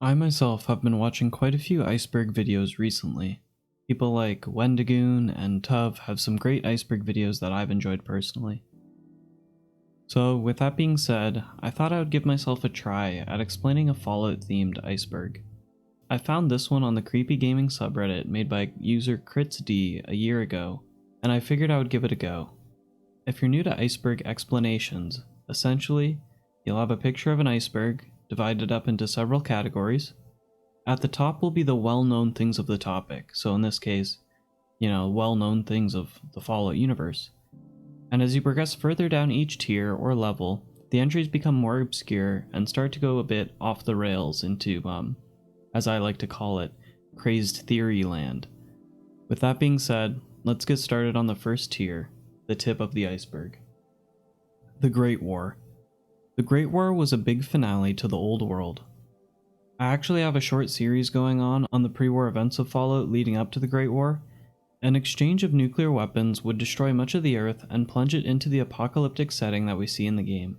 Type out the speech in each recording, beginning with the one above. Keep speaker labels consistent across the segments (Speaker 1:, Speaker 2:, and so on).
Speaker 1: I myself have been watching quite a few Iceberg videos recently. People like Wendigoon and Tuv have some great Iceberg videos that I've enjoyed personally. So with that being said, I thought I would give myself a try at explaining a Fallout themed Iceberg. I found this one on the creepygaming subreddit made by user CritzD a year ago, and I figured I would give it a go. If you're new to Iceberg explanations, essentially, you'll have a picture of an iceberg, divided up into several categories. At the top will be the well-known things of the topic, so in this case, well-known things of the Fallout universe. And as you progress further down each tier or level, the entries become more obscure and start to go a bit off the rails into, as I like to call it, crazed theory land. With that being said, let's get started on the first tier, the tip of the iceberg. The Great War. The Great War was a big finale to the old world. I actually have a short series going on the pre-war events of Fallout leading up to the Great War. An exchange of nuclear weapons would destroy much of the Earth and plunge it into the apocalyptic setting that we see in the game.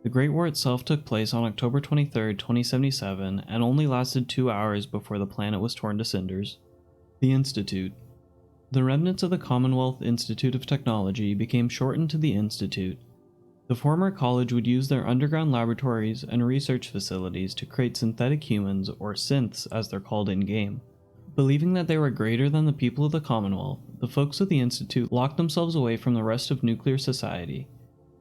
Speaker 1: The Great War itself took place on October 23, 2077, and only lasted 2 hours before the planet was torn to cinders. The Institute. The remnants of the Commonwealth Institute of Technology became shortened to the Institute. The former college would use their underground laboratories and research facilities to create synthetic humans, or synths as they're called in-game. Believing that they were greater than the people of the Commonwealth, the folks of the Institute locked themselves away from the rest of nuclear society.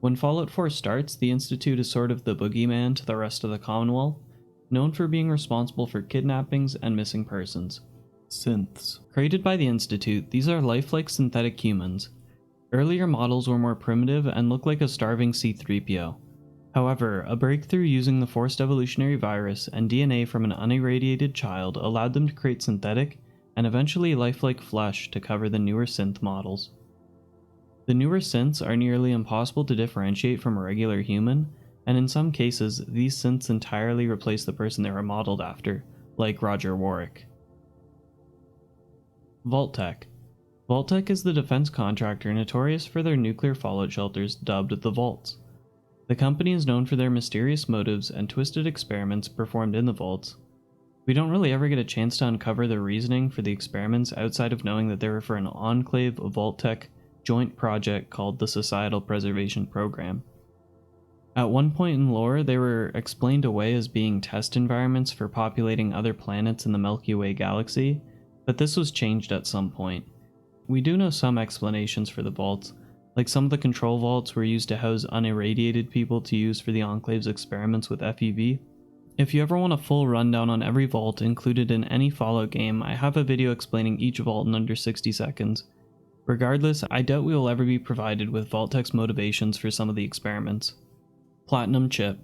Speaker 1: When Fallout 4 starts, the Institute is sort of the boogeyman to the rest of the Commonwealth, known for being responsible for kidnappings and missing persons. Synths. Created by the Institute, these are lifelike synthetic humans. Earlier models were more primitive and looked like a starving C-3PO. However, a breakthrough using the forced evolutionary virus and DNA from an unirradiated child allowed them to create synthetic and eventually lifelike flesh to cover the newer synth models. The newer synths are nearly impossible to differentiate from a regular human, and in some cases, these synths entirely replace the person they were modeled after, like Roger Warwick. Vault-Tec. Vault-Tec is the defense contractor notorious for their nuclear fallout shelters dubbed the Vaults. The company is known for their mysterious motives and twisted experiments performed in the vaults. We don't really ever get a chance to uncover their reasoning for the experiments outside of knowing that they were for an enclave Vault-Tec joint project called the Societal Preservation Program. At one point in lore, they were explained away as being test environments for populating other planets in the Milky Way galaxy, but this was changed at some point. We do know some explanations for the vaults, like some of the control vaults were used to house unirradiated people to use for the Enclave's experiments with FEV. If you ever want a full rundown on every vault included in any Fallout game, I have a video explaining each vault in under 60 seconds. Regardless, I doubt we will ever be provided with Vault-Tec's motivations for some of the experiments. Platinum Chip.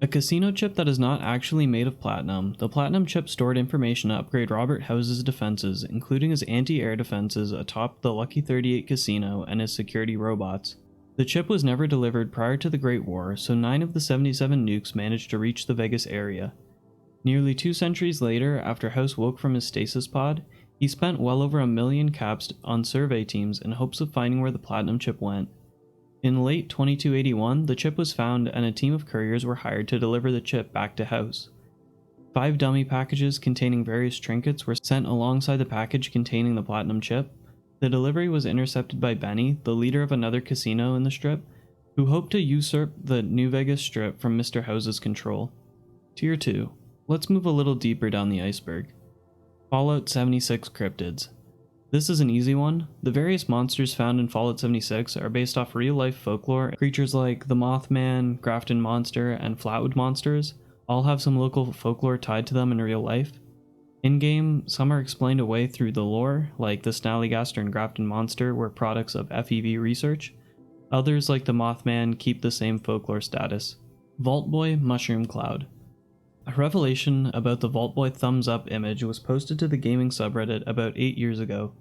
Speaker 1: A casino chip that is not actually made of platinum, the platinum chip stored information to upgrade Robert House's defenses, including his anti-air defenses atop the Lucky 38 casino and his security robots. The chip was never delivered prior to the Great War, so 9 of the 77 nukes managed to reach the Vegas area. Nearly 2 centuries later, after House woke from his stasis pod, he spent well over 1 million caps on survey teams in hopes of finding where the platinum chip went. In late 2281, the chip was found and a team of couriers were hired to deliver the chip back to House. 5 dummy packages containing various trinkets were sent alongside the package containing the platinum chip. The delivery was intercepted by Benny, the leader of another casino in the strip, who hoped to usurp the New Vegas strip from Mr. House's control. Tier 2. Let's move a little deeper down the iceberg. Fallout 76 cryptids. This is an easy one. The various monsters found in Fallout 76 are based off real-life folklore. Creatures like the Mothman, Grafton Monster, and Flatwood monsters all have some local folklore tied to them in real life. In-game, some are explained away through the lore, like the Snallygaster and Grafton Monster were products of FEV research. Others, like the Mothman, keep the same folklore status. Vault Boy Mushroom Cloud. A revelation about the Vault Boy thumbs up image was posted to the gaming subreddit about 8 years ago.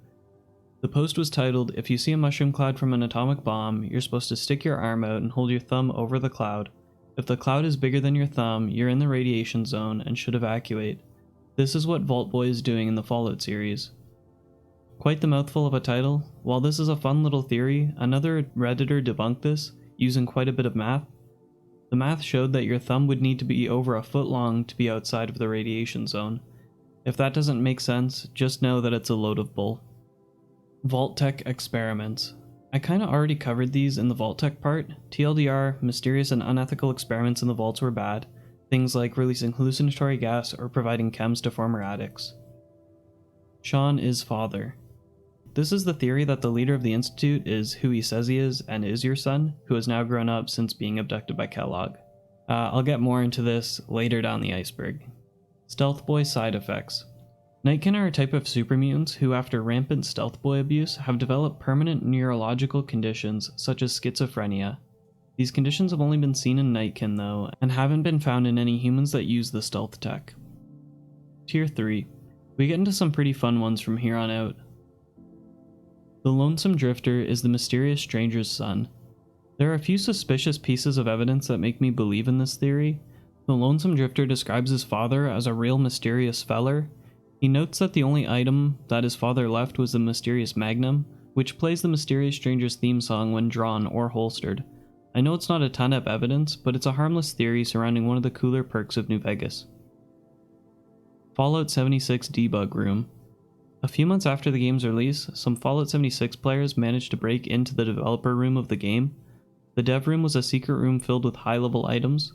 Speaker 1: The post was titled, "If you see a mushroom cloud from an atomic bomb, you're supposed to stick your arm out and hold your thumb over the cloud. If the cloud is bigger than your thumb, you're in the radiation zone and should evacuate." This is what Vault Boy is doing in the Fallout series. Quite the mouthful of a title. While this is a fun little theory, another Redditor debunked this, using quite a bit of math. The math showed that your thumb would need to be over a foot long to be outside of the radiation zone. If that doesn't make sense, just know that it's a load of bull. Vault-Tech experiments. I kinda already covered these in the Vault-Tech part. TLDR, mysterious and unethical experiments in the vaults were bad. Things like releasing hallucinatory gas or providing chems to former addicts. Shaun is father. This is the theory that the leader of the Institute is who he says he is and is your son, who has now grown up since being abducted by Kellogg. I'll get more into this later down the iceberg. Stealth Boy side effects. Nightkin are a type of super mutants who, after rampant Stealth Boy abuse, have developed permanent neurological conditions such as schizophrenia. These conditions have only been seen in Nightkin though, and haven't been found in any humans that use the stealth tech. Tier 3. We get into some pretty fun ones from here on out. The Lonesome Drifter is the mysterious stranger's son. There are a few suspicious pieces of evidence that make me believe in this theory. The Lonesome Drifter describes his father as a real mysterious feller. He notes that the only item that his father left was the mysterious magnum, which plays the mysterious stranger's theme song when drawn or holstered. I know it's not a ton of evidence, but it's a harmless theory surrounding one of the cooler perks of New Vegas. Fallout 76 Debug Room. A few months after the game's release, some Fallout 76 players managed to break into the developer room of the game. The dev room was a secret room filled with high-level items.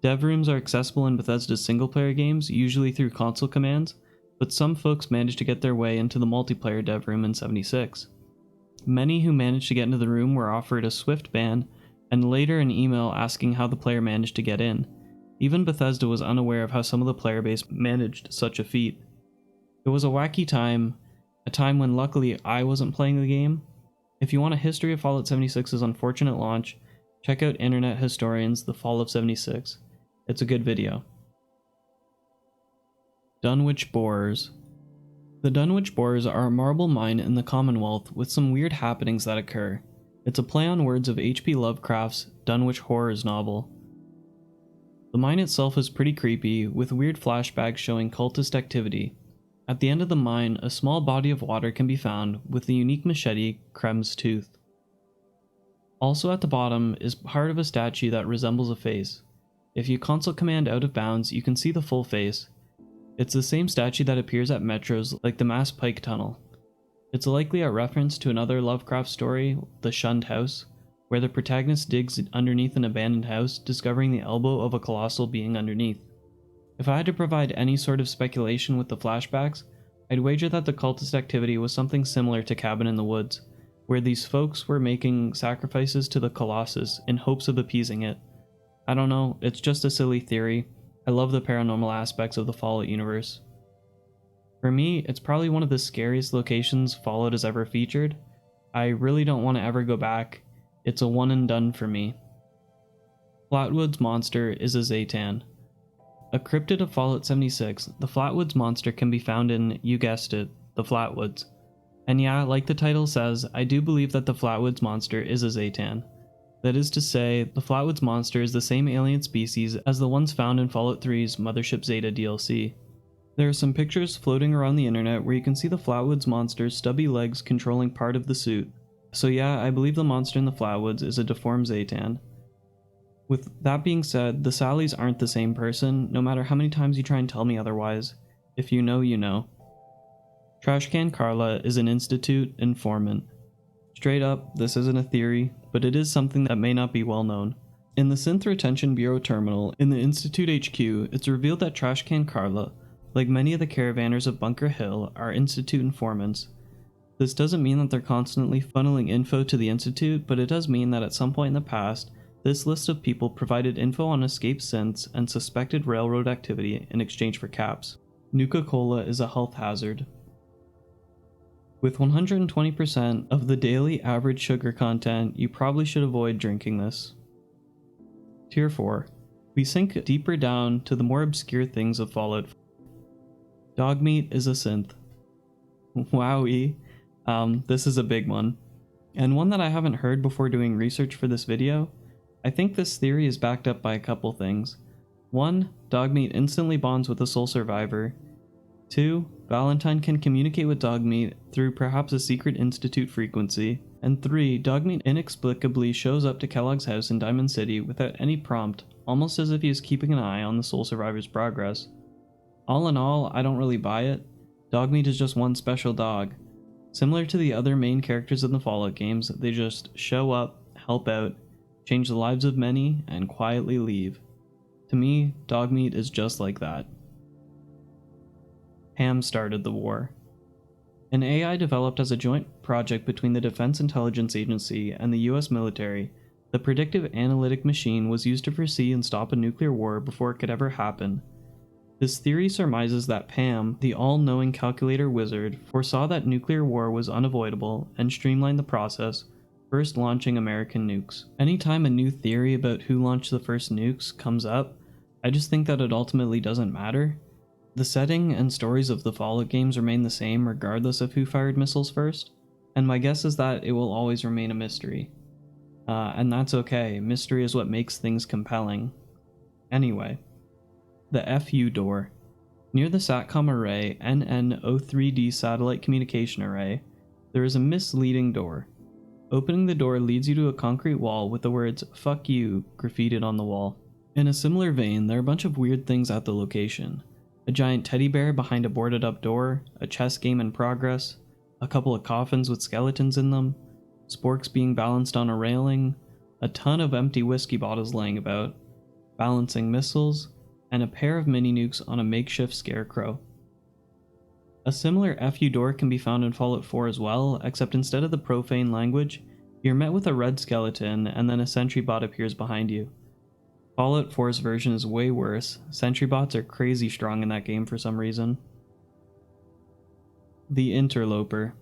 Speaker 1: Dev rooms are accessible in Bethesda's single-player games, usually through console commands, but some folks managed to get their way into the multiplayer dev room in 76. Many who managed to get into the room were offered a swift ban, and later an email asking how the player managed to get in. Even Bethesda was unaware of how some of the player base managed such a feat. It was a wacky time, a time when luckily I wasn't playing the game. If you want a history of Fallout 76's unfortunate launch, check out Internet Historian's The Fall of 76. It's a good video. Dunwich Borers. The Dunwich Borers are a marble mine in the Commonwealth with some weird happenings that occur. It's a play on words of H.P. Lovecraft's Dunwich Horrors novel. The mine itself is pretty creepy, with weird flashbacks showing cultist activity. At the end of the mine, a small body of water can be found with the unique machete, Krem's Tooth. Also at the bottom is part of a statue that resembles a face. If you console command out of bounds, you can see the full face. It's the same statue that appears at metros like the Mass Pike Tunnel. It's likely a reference to another Lovecraft story, The Shunned House, where the protagonist digs underneath an abandoned house, discovering the elbow of a colossal being underneath. If I had to provide any sort of speculation with the flashbacks, I'd wager that the cultist activity was something similar to Cabin in the Woods, where these folks were making sacrifices to the Colossus in hopes of appeasing it. I don't know, it's just a silly theory. I love the paranormal aspects of the Fallout universe. For me, it's probably one of the scariest locations Fallout has ever featured. I really don't want to ever go back. It's a one and done for me. Flatwoods monster is a Zetan. A cryptid of Fallout 76, the Flatwoods monster can be found in, you guessed it, the Flatwoods. And yeah, like the title says, I do believe that the Flatwoods monster is a Zetan. That is to say, the Flatwoods monster is the same alien species as the ones found in Fallout 3's Mothership Zeta DLC. There are some pictures floating around the internet where you can see the Flatwoods monster's stubby legs controlling part of the suit. So yeah, I believe the monster in the Flatwoods is a deformed Zetan. With that being said, the Sallys aren't the same person, no matter how many times you try and tell me otherwise. If you know, you know. Trashcan Carla is an Institute informant. Straight up, this isn't a theory, but it is something that may not be well known. In the Synth Retention Bureau terminal in the Institute HQ, it's revealed that Trashcan Carla, like many of the caravanners of Bunker Hill, are Institute informants. This doesn't mean that they're constantly funneling info to the Institute, but it does mean that at some point in the past, this list of people provided info on escaped synths and suspected railroad activity in exchange for caps. Nuka-Cola is a health hazard. With 120% of the daily average sugar content, you probably should avoid drinking this. Tier 4. We sink deeper down to the more obscure things of Fallout. Dogmeat is a synth. Wowie. This is a big one. And one that I haven't heard before doing research for this video. I think this theory is backed up by a couple things. 1. Dogmeat instantly bonds with a soul survivor. 2. Valentine can communicate with Dogmeat through perhaps a secret Institute frequency. And 3. Dogmeat inexplicably shows up to Kellogg's house in Diamond City without any prompt, almost as if he is keeping an eye on the sole survivor's progress. All in all, I don't really buy it. Dogmeat is just one special dog. Similar to the other main characters in the Fallout games, they just show up, help out, change the lives of many, and quietly leave. To me, Dogmeat is just like that. Ham started the war. An AI developed as a joint project between the Defense Intelligence Agency and the US military, the predictive analytic machine was used to foresee and stop a nuclear war before it could ever happen. This theory surmises that Pam, the all-knowing calculator wizard, foresaw that nuclear war was unavoidable and streamlined the process, first launching American nukes. Anytime a new theory about who launched the first nukes comes up, I just think that it ultimately doesn't matter. The setting and stories of the Fallout games remain the same regardless of who fired missiles first, and my guess is that it will always remain a mystery. And that's okay, mystery is what makes things compelling. Anyway, the FU door. Near the SATCOM array NN03D satellite communication array, there is a misleading door. Opening the door leads you to a concrete wall with the words "fuck you" graffitied on the wall. In a similar vein, there are a bunch of weird things at the location. A giant teddy bear behind a boarded up door, a chess game in progress, a couple of coffins with skeletons in them, sporks being balanced on a railing, a ton of empty whiskey bottles laying about, balancing missiles, and a pair of mini nukes on a makeshift scarecrow. A similar FU door can be found in Fallout 4 as well, except instead of the profane language, you're met with a red skeleton and then a sentry bot appears behind you. Fallout 4's version is way worse. Sentry bots are crazy strong in that game for some reason. The Interloper.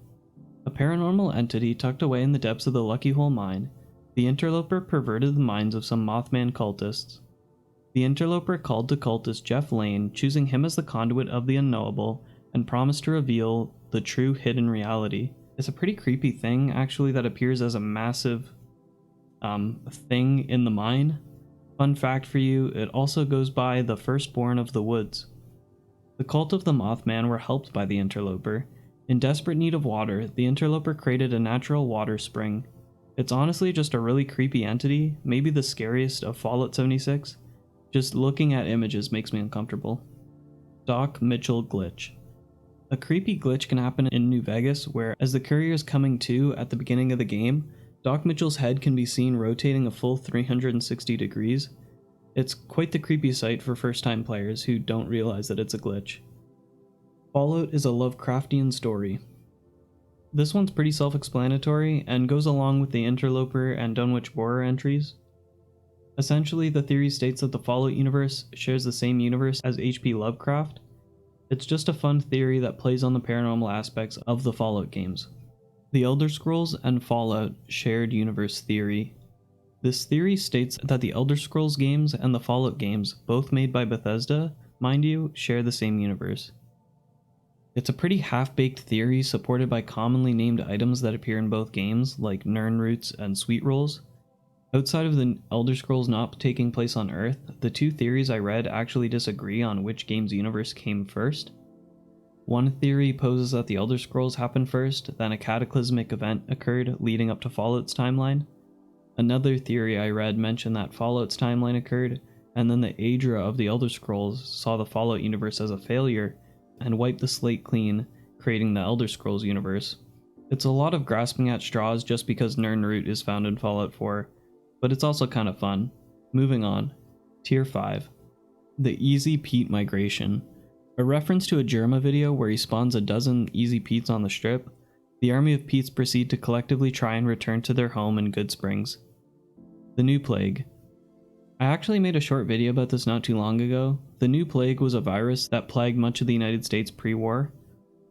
Speaker 1: A paranormal entity tucked away in the depths of the Lucky Hole mine, the Interloper perverted the minds of some Mothman cultists. The Interloper called to cultist Jeff Lane, choosing him as the conduit of the unknowable, and promised to reveal the true hidden reality. It's a pretty creepy thing, actually, that appears as a massive thing in the mine. Fun fact for you, it also goes by the Firstborn of the Woods. The cult of the Mothman were helped by the Interloper. In desperate need of water, the Interloper created a natural water spring. It's honestly just a really creepy entity, maybe the scariest of Fallout 76. Just looking at images makes me uncomfortable. Doc Mitchell glitch. A creepy glitch can happen in New Vegas where, as the courier is coming to at the beginning of the game, Doc Mitchell's head can be seen rotating a full 360 degrees. It's quite the creepy sight for first-time players who don't realize that it's a glitch. Fallout is a Lovecraftian story. This one's pretty self-explanatory and goes along with the Interloper and Dunwich Borer entries. Essentially, the theory states that the Fallout universe shares the same universe as H.P. Lovecraft. It's just a fun theory that plays on the paranormal aspects of the Fallout games. The Elder Scrolls and Fallout shared universe theory. This theory states that the Elder Scrolls games and the Fallout games, both made by Bethesda, mind you, share the same universe. It's a pretty half-baked theory supported by commonly named items that appear in both games, like Nirn Roots and Sweet Rolls. Outside of the Elder Scrolls not taking place on Earth, the two theories I read actually disagree on which game's universe came first. One theory poses that the Elder Scrolls happened first, then a cataclysmic event occurred leading up to Fallout's timeline. Another theory I read mentioned that Fallout's timeline occurred, and then the Aedra of the Elder Scrolls saw the Fallout universe as a failure, and wiped the slate clean, creating the Elder Scrolls universe. It's a lot of grasping at straws just because Nirn Root is found in Fallout 4, but it's also kind of fun. Moving on. Tier 5. The Easy Pete Migration. A reference to a Jerma video where he spawns a dozen Easy Petes on the strip, the army of Petes proceed to collectively try and return to their home in Good Springs. The New Plague. I actually made a short video about this not too long ago. The New Plague was a virus that plagued much of the United States pre-war.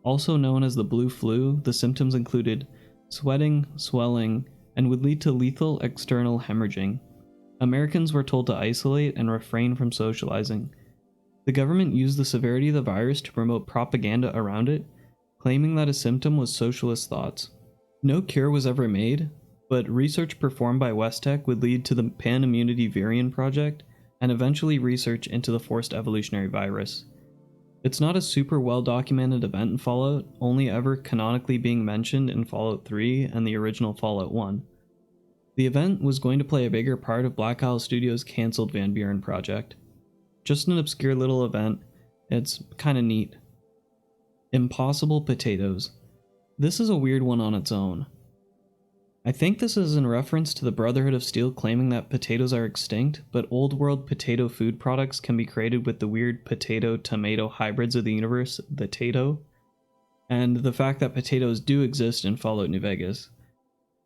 Speaker 1: Also known as the Blue Flu, the symptoms included sweating, swelling, and would lead to lethal external hemorrhaging. Americans were told to isolate and refrain from socializing. The government used the severity of the virus to promote propaganda around it, claiming that a symptom was socialist thoughts. No cure was ever made, but research performed by Westech would lead to the Pan-Immunity Virion Project, and eventually research into the forced evolutionary virus. It's not a super well documented event in Fallout, only ever canonically being mentioned in Fallout 3 and the original Fallout 1. The event was going to play a bigger part of Black Isle Studios' cancelled Van Buren project. Just an obscure little event, it's kinda neat. Impossible potatoes. This is a weird one on its own. I think this is in reference to the Brotherhood of Steel claiming that potatoes are extinct, but old world potato food products can be created with the weird potato-tomato hybrids of the universe, the Tato, and the fact that potatoes do exist in Fallout New Vegas.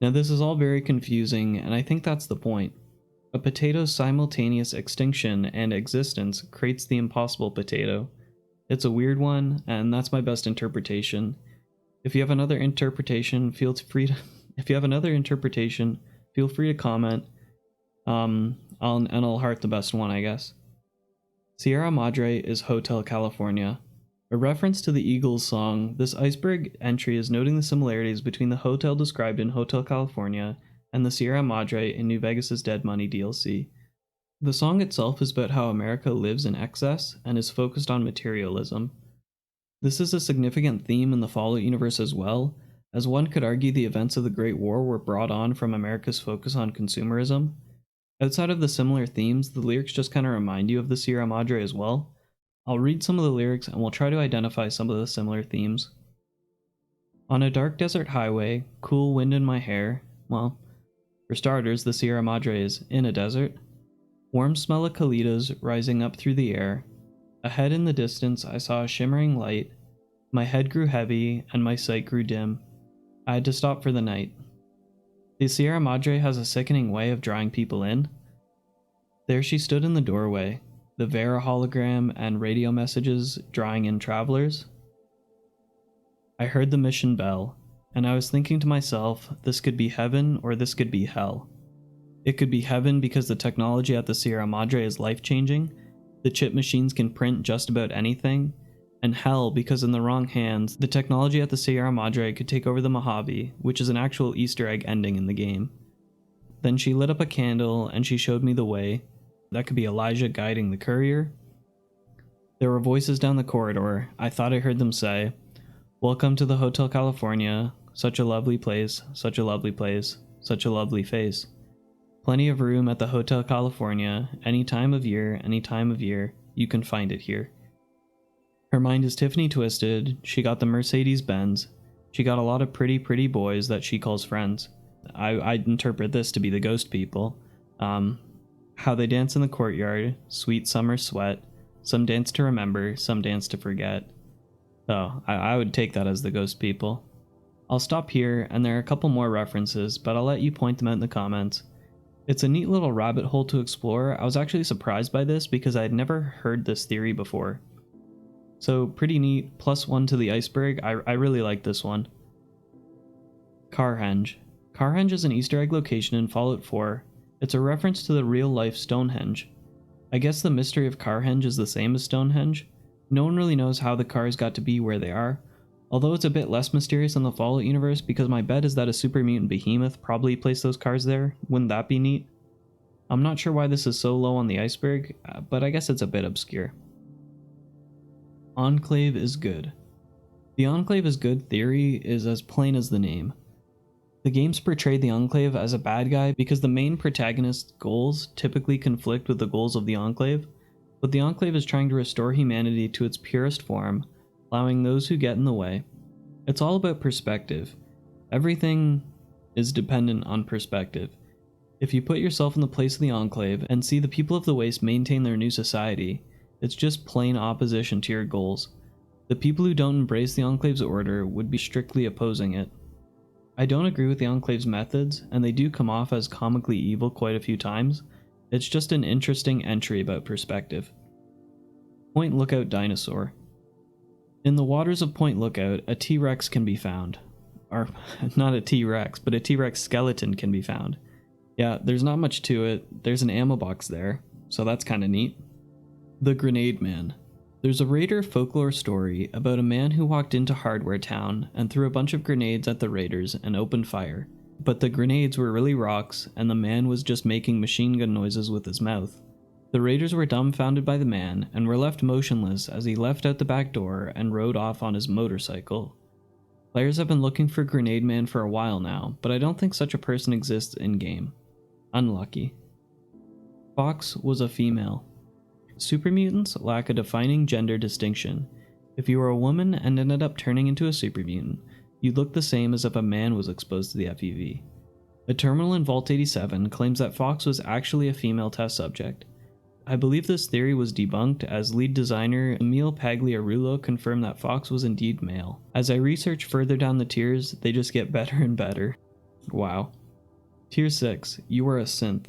Speaker 1: Now this is all very confusing, and I think that's the point. A potato's simultaneous extinction and existence creates the impossible potato. It's a weird one, and that's my best interpretation. If you have another interpretation, feel free to comment. I'll heart the best one, I guess. Sierra Madre is Hotel California. A reference to the Eagles song, this Iceberg entry is noting the similarities between the hotel described in Hotel California and the Sierra Madre in New Vegas' Dead Money DLC. The song itself is about how America lives in excess and is focused on materialism. This is a significant theme in the Fallout universe as well, as one could argue the events of the Great War were brought on from America's focus on consumerism. Outside of the similar themes, the lyrics just kind of remind you of the Sierra Madre as well. I'll read some of the lyrics and we'll try to identify some of the similar themes. On a dark desert highway, cool wind in my hair. Well, for starters, the Sierra Madre is in a desert. Warm smell of colitas rising up through the air. Ahead in the distance, I saw a shimmering light. My head grew heavy and my sight grew dim. I had to stop for the night. The Sierra Madre has a sickening way of drawing people in. There she stood in the doorway, the Vera hologram and radio messages drawing in travelers. I heard the mission bell, and I was thinking to myself, this could be heaven or this could be hell. It could be heaven because the technology at the Sierra Madre is life-changing, the chip machines can print just about anything, and hell because in the wrong hands, the technology at the Sierra Madre could take over the Mojave, which is an actual Easter egg ending in the game. Then she lit up a candle and she showed me the way. That could be Elijah guiding the courier. There were voices down the corridor. I thought I heard them say, "Welcome to the Hotel California. Such a lovely place, such a lovely place, such a lovely face. Plenty of room at the Hotel California. Any time of year, you can find it here." Her mind is Tiffany twisted. She got the Mercedes-Benz. She got a lot of pretty boys that she calls friends. I'd interpret this to be the ghost people. How they dance in the courtyard, sweet summer sweat. Some dance to remember, some dance to forget. So, I would take that as the ghost people. I'll stop here, and there are a couple more references, but I'll let you point them out in the comments. It's a neat little rabbit hole to explore. I was actually surprised by this because I had never heard this theory before. So, pretty neat, +1 to the Iceberg. I really like this one. Carhenge. Carhenge is an Easter egg location in Fallout 4. It's a reference to the real-life Stonehenge. I guess the mystery of Carhenge is the same as Stonehenge. No one really knows how the cars got to be where they are, although it's a bit less mysterious in the Fallout universe because my bet is that a super mutant behemoth probably placed those cars there. Wouldn't that be neat? I'm not sure why this is so low on the Iceberg, but I guess it's a bit obscure. Enclave is good. The Enclave is good theory is as plain as the name. The games portray the Enclave as a bad guy because the main protagonist's goals typically conflict with the goals of the Enclave, but the Enclave is trying to restore humanity to its purest form, allowing those who get in the way. It's all about perspective. Everything is dependent on perspective. If you put yourself in the place of the Enclave and see the people of the Waste maintain their new society, it's just plain opposition to your goals. The people who don't embrace the Enclave's order would be strictly opposing it. I don't agree with the Enclave's methods, and they do come off as comically evil quite a few times. It's just an interesting entry about perspective. Point Lookout Dinosaur. In the waters of Point Lookout, a T-Rex can be found. Or, not a T-Rex, but a T-Rex skeleton can be found. Yeah, there's not much to it. There's an ammo box there, so that's kinda neat. The Grenade Man. There's a Raider folklore story about a man who walked into Hardware Town and threw a bunch of grenades at the Raiders and opened fire. But the grenades were really rocks, and the man was just making machine gun noises with his mouth. The raiders were dumbfounded by the man and were left motionless as he left out the back door and rode off on his motorcycle. Players have been looking for Grenade Man for a while now, but I don't think such a person exists in-game. Unlucky. Fox was a female. Super mutants lack a defining gender distinction. If you were a woman and ended up turning into a super mutant, you'd look the same as if a man was exposed to the FUV. A terminal in Vault 87 claims that Fox was actually a female test subject. I believe this theory was debunked as lead designer Emile Pagliarulo confirmed that Fox was indeed male. As I research further down the tiers, they just get better and better. Wow. Tier 6, you are a synth.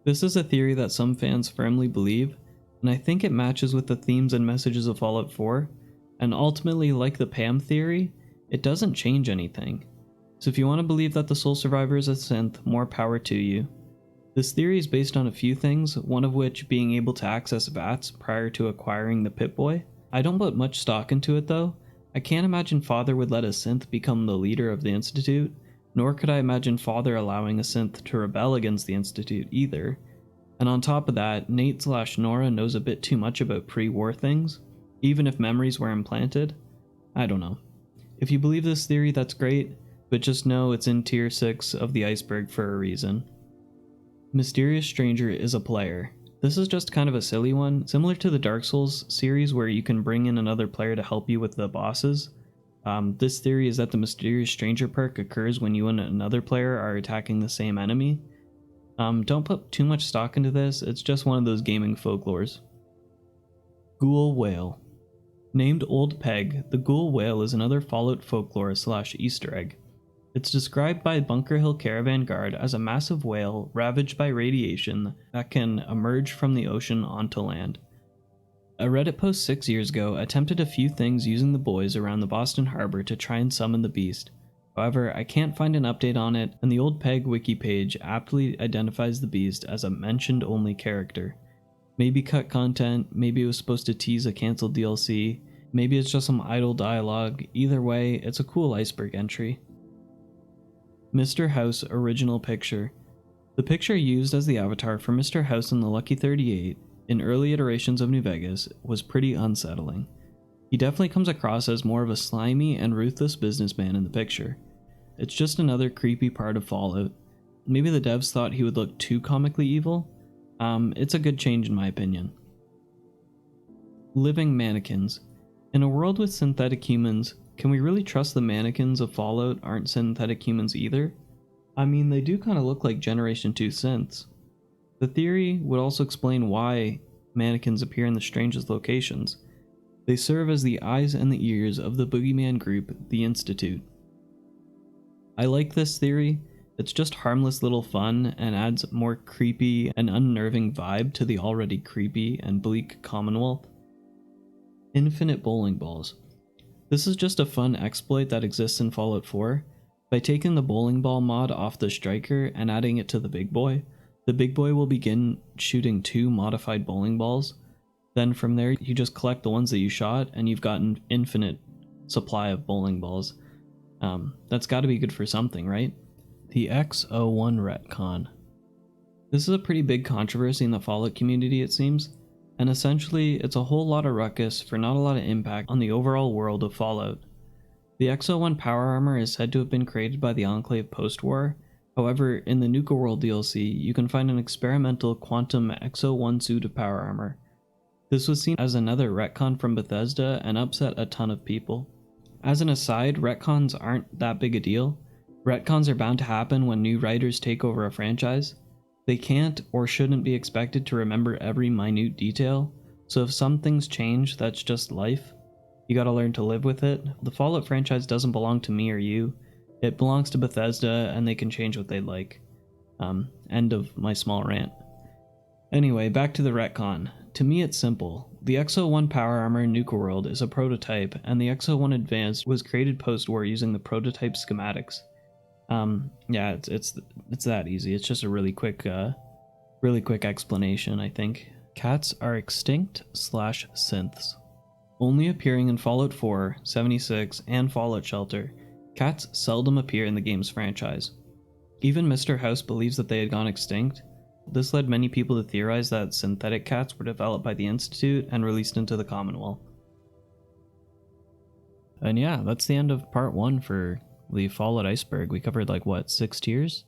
Speaker 1: This is a theory that some fans firmly believe, and I think it matches with the themes and messages of Fallout 4, and ultimately, like the Pam theory, it doesn't change anything. So if you want to believe that the sole survivor is a synth, more power to you. This theory is based on a few things, one of which being able to access VATS prior to acquiring the Pip-Boy. I don't put much stock into it though. I can't imagine Father would let a synth become the leader of the Institute, nor could I imagine Father allowing a synth to rebel against the Institute either. And on top of that, Nate/Nora knows a bit too much about pre-war things, even if memories were implanted. I don't know. If you believe this theory, that's great, but just know it's in tier 6 of the Iceberg for a reason. Mysterious Stranger is a player. This is just kind of a silly one, similar to the Dark Souls series where you can bring in another player to help you with the bosses. This theory is that the Mysterious Stranger perk occurs when you and another player are attacking the same enemy. Don't put too much stock into this, it's just one of those gaming folklores. Ghoul Whale. Named Old Peg, the Ghoul Whale is another Fallout folklore / Easter egg. It's described by Bunker Hill Caravan Guard as a massive whale ravaged by radiation that can emerge from the ocean onto land. A Reddit post 6 years ago attempted a few things using the boys around the Boston Harbor to try and summon the beast. However, I can't find an update on it, and the Old Peg wiki page aptly identifies the beast as a mentioned-only character. Maybe cut content, maybe it was supposed to tease a cancelled DLC, maybe it's just some idle dialogue. Either way, it's a cool Iceberg entry. Mr. House original picture. The picture used as the avatar for Mr. House in the Lucky 38 in early iterations of New Vegas was pretty unsettling. He definitely comes across as more of a slimy and ruthless businessman in the picture. It's just another creepy part of Fallout. Maybe the devs thought he would look too comically evil? It's a good change in my opinion. Living mannequins. In a world with synthetic humans, can we really trust the mannequins of Fallout aren't synthetic humans either? I mean, they do kind of look like Generation 2 synths. The theory would also explain why mannequins appear in the strangest locations. They serve as the eyes and the ears of the boogeyman group, the Institute. I like this theory. It's just harmless little fun and adds more creepy and unnerving vibe to the already creepy and bleak Commonwealth. Infinite bowling balls. This is just a fun exploit that exists in Fallout 4. By taking the bowling ball mod off the Striker and adding it to the Big Boy will begin shooting 2 modified bowling balls. Then from there, you just collect the ones that you shot and you've got an infinite supply of bowling balls. That's gotta be good for something, right? The X-01 Retcon. This is a pretty big controversy in the Fallout community, it seems. And essentially, it's a whole lot of ruckus for not a lot of impact on the overall world of Fallout. The X-01 power armor is said to have been created by the Enclave post-war. However, in the Nuka World DLC, you can find an experimental quantum X-01 suit of power armor. This was seen as another retcon from Bethesda and upset a ton of people. As an aside, retcons aren't that big a deal. Retcons are bound to happen when new writers take over a franchise. They can't or shouldn't be expected to remember every minute detail, so if some things change, that's just life. You gotta learn to live with it. The Fallout franchise doesn't belong to me or you. It belongs to Bethesda, and they can change what they like. End of my small rant. Anyway, back to the retcon. To me it's simple. The X-01 power armor in Nuka World is a prototype, and the X-01 Advanced was created post-war using the prototype schematics. Yeah, it's that easy. It's just a really quick explanation, I think. Cats are extinct/synths. Only appearing in Fallout 4, 76, and Fallout Shelter, cats seldom appear in the game's franchise. Even Mr. House believes that they had gone extinct. This led many people to theorize that synthetic cats were developed by the Institute and released into the Commonwealth. And yeah, that's the end of part 1 for the Fallout Iceberg. We covered like what, 6 tiers?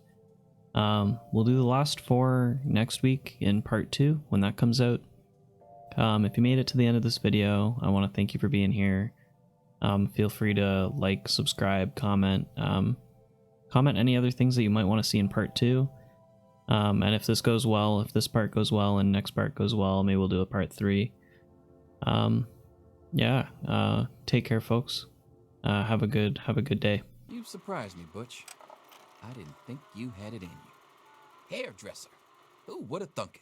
Speaker 1: We'll do the last 4 next week in part 2 when that comes out. If you made it to the end of this video, I want to thank you for being here. Feel free to like, subscribe, comment, comment any other things that you might want to see in part 2. And if this goes well, if this part goes well and next part goes well, maybe we'll do a part 3. Yeah, take care, folks. Have a good day.
Speaker 2: You've surprised me, Butch. I didn't think you had it in you. Hairdresser. Who would have thunk it?